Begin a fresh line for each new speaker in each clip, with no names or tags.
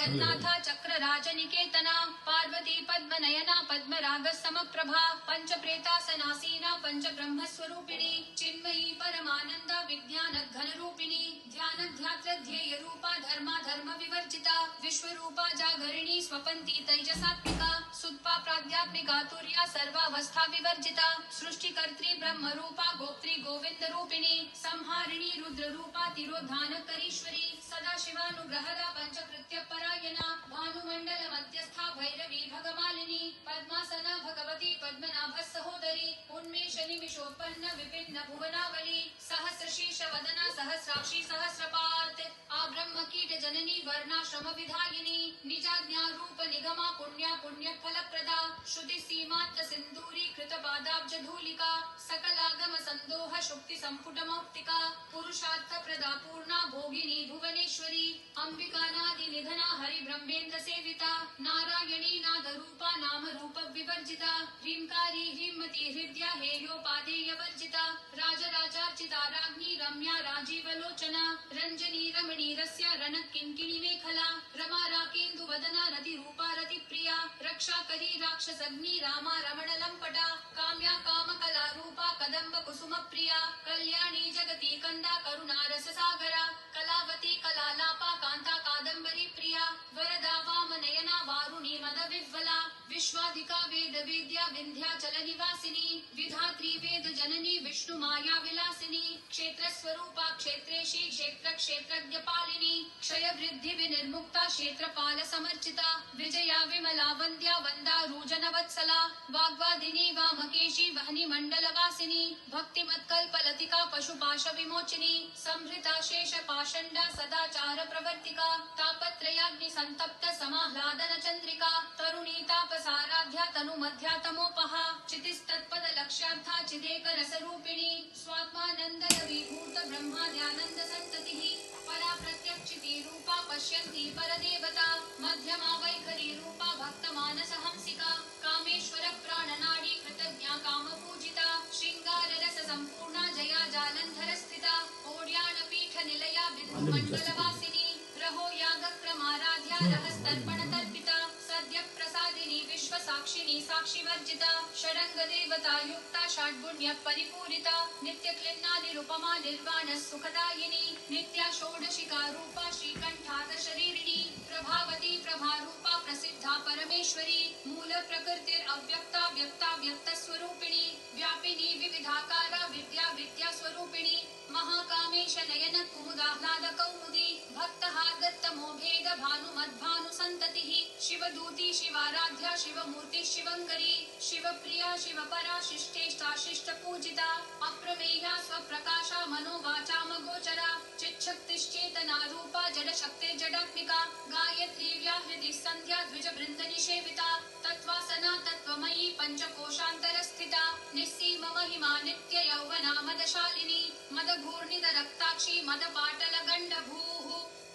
जगन्नाथा चक्रराजनिकेतना पार्वती पद्मनयना पद्मराग समप्रभा पंचप्रेतासनासीना पंचब्रह्मस्वरूपिणी चिन्मयी परमानंद विज्ञान घनरूपिणी ध्यान ध्यात्र ध्येय रूपा धर्मा धर्म विवर्जिता विश्वरूपा जागरिणी स्वपंती तैजसात्मिका सुत्पा प्राध्यात्मिका तुर्या सर्वावस्था विवर्जिता सृष्टिकर्त्री ब्रह्मरूपा गोप्त्री गोविंद रूपिणी संहारिणी रुद्ररूपा तिरोधानकरीश्वरी सदाशिवानुग्रहदा पंचकृत्य परायणा भानुमंडल मध्यस्था भैरवी भगमालिनी पद्मासना भगवती पद्मनाभ सहोदरी उन्मेष निमिषोत्पन्न विभिन्न भुवनावली सहस्रशीर्ष वदना सहस्राक्षी सहस्रपात आब्रह्म कीट जननी वर्णाश्रम विधायिनी निजाज्ञा रूप निगमा पुण्या पुण्य फलप्रदा श्रुति सीमांत सिंदूरी कृत पादाब्ज धूलिका सकलागम संदोह शुक्ति संपुट मौक्तिका पुरुषार्थ प्रदा पूर्णा भोगिनी भुवनेश्वरी अंबिकानादि निधना हरि ब्रह्मेन्द्र सेविता नारायणी नाद रूपा नाम रूप विवर्जिता ह्रींकारी ह्रीमती हृदया हेयोपादेय वर्जिता राजराजार्चिता राज्ञी रम्या राजीवलोचना रंजनी रमणी रस्य रणक किंकिणी मेखला रमा राकेन्दु वदना रति रूपा रति प्रिया रक्षा करी राक्षसग्नि रामा रमण लंपटा काम्या काम कला रूपा कदंब कुसुम प्रिया कल्याणी जगती कंदा करुणा रस सागरा कलावती कलालापा कांता कादंबरी प्रिया वरदा वामनयना वारुणी मद विह्वला विश्वाधिका वेद वेद्या विंध्याचल निवासिनी विधात्री वेद जननी विष्णु माया विलासिनी क्षेत्र स्वरूपा क्षेत्रेशी क्षेत्र क्षेत्रज्ञ पालिनी क्षय वृद्धि विनिर्मुक्ता क्षेत्रपाल समर्चिता विजया विमला वंद्या वंदा रूजन वत्सला वाग्वादिनी वामकेशी वहनी मंडल वासिनी भक्तिमत्कल्प लतिका पशुपाश विमोचिनी संहृता शेष पाषंडा सदाचार प्रवर्तिका तापत्रयाग्नि संतप्त समाह्लादन चंद्रिका तरुणी तापसाराध्या तनु मध्या तमोपहा चितिस्तत्पद लक्ष्यार्था चिदेक रसरूपिणी स्वात्मानंद विभूत ब्रह्माद्यानंद संततिः परा प्रत्यक्षिती रूपा पश्यन्ती परदेवता मध्यमा वैखरी रूपा भक्त मानस हंसिका कामेश्वर प्राणनाडी कृतज्ञा काम पूजिता श्रृंगार रस संपूर्णा जया जालंधर स्थिता ओड्यान पीठ निलया बिंदु मंडल वासिनी रहो याग क्रमाराध्या रहस्तर्पण तर्पिता सद्य प्रसादिनी विश्व साक्षिणी साक्षी वर्जिता षडंग देवता युक्ता षड्गुण्य परिपूरिता नित्य क्लिन्ना निरुपमा निर्वाण सुखदायिनी नित्या षोडशिका रूपा श्रीकंठात शरीरिणी प्रभावती प्रभारूपा प्रसिद्धा परमेश्वरी मूल प्रकृतिर अव्यक्ता व्यक्ता व्यक्त स्वरूपिणी व्यापिनी विविधाकारा विद्या विद्या स्वरूपिणी महाकामेश नयन कुमुदाह्लाद कौमुदी भक्तहार्दत्त मोभेद भानुमद्भानु संततिः शिवदूती शिवाराध्या शिवमूर्ति शिवंगरी शिवप्रिया शिवपरा शिष्टेष्टा शिष्ट पूजिता अप्रमेया स्वप्रकाशा मनोवाचाम गोचरा चिच्छक्तिश्चेतना रूपा जड शक्ति जडात्मिका गायत्री व्याहृति संध्या द्विज वृंद निषेविता तत्वासना तत्वमयी पंचकोशांतर स्थिता निस्सीम महिमा नित्य यौवना मदशालिनी मदघूर्णित रक्ताक्षी मदपाटल गंड भूः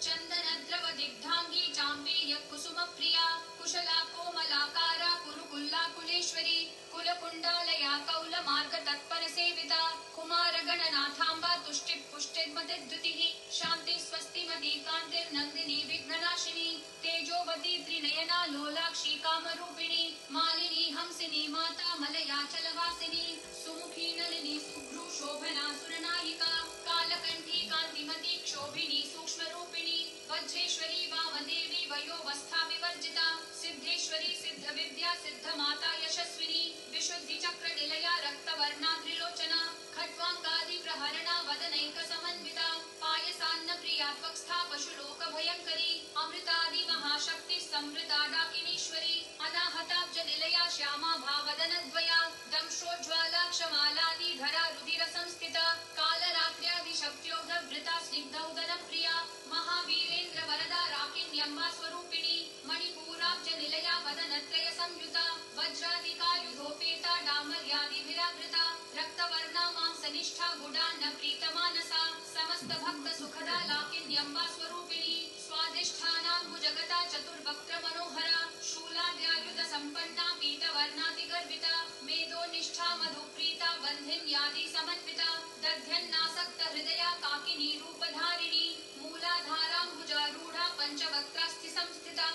चंदन द्रव दिग्धांगी चांबेय कुसुम प्रिया कुशला कोमलाकारा कुरुकुल्ला कुलेश्वरी कुलकुंडालया कौल मार्ग तत्पर सेविता कुमार गणनाथांबा तुष्टि पुष्टिमति द्युतिः शांति स्वस्ति मदी कांतिर नंदिनी विघ्ननाशिनी तेजोवती त्रिनयना लोलाक्षी कामरूपिणी मालिनी हंसिनी माता मलयाचल वासिनी सुमुखी नलिनी सुभ्रू शोभना सुरनायिका कालकंठी कांतिमती क्षोभिनी सूक्ष्म रूपिणी वज्रेश्वरी वामदेवी वयोवस्था विवर्जिता सिद्धेश्वरी सिद्ध विद्या सिद्ध माता यशस्विनी विशुद्धि चक्र निलया रक्तवर्णा त्रिलोचना खट्वांगादि प्रहरणा वदनैक समन्विता पायसान्न प्रिया त्वक्स्था पशुलोक भयंकरी अमृतादि महाशक्ति समृता डाकिनीश्वरी अनाहताब्ज निलया श्यामा भावदन द्वया दंशोज्ज्वाला क्षमालादि धरा रुधिर संस्थिता कालरात्र्यादि शक्त्योगवृता स्निग्धौदन प्रिया महावीरेन्द्र वरदा राकिन्यम्बा स्वरूपिणी मणिपूराब्ज निलया वदनत्रय संयुता वज्रादिकायुधोपेता डामर्यादि विरावृता रक्तवर्णा मांसनिष्ठा गुडान्न प्रीतमानसा समस्त भक्त सुखदा लाकिन्यम्बा स्वरूपिणी स्वादिष्ठानाम्बुजगता चतुर्वक्त्र मनोहरा शूलाद्यायुध संपन्ना पीतवर्णाति गर्विता मेदोनिष्ठा मधुप्रीता बन्धिन्यादि समन्विता दध्यन्नासक्त हृदया काकिनी रूपधारिणी मूलाधाराम्बुजारूढा पंचवक्त्रास्ति संस्थिता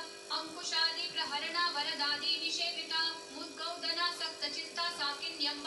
चक्रहरणा वरदादी निषेविता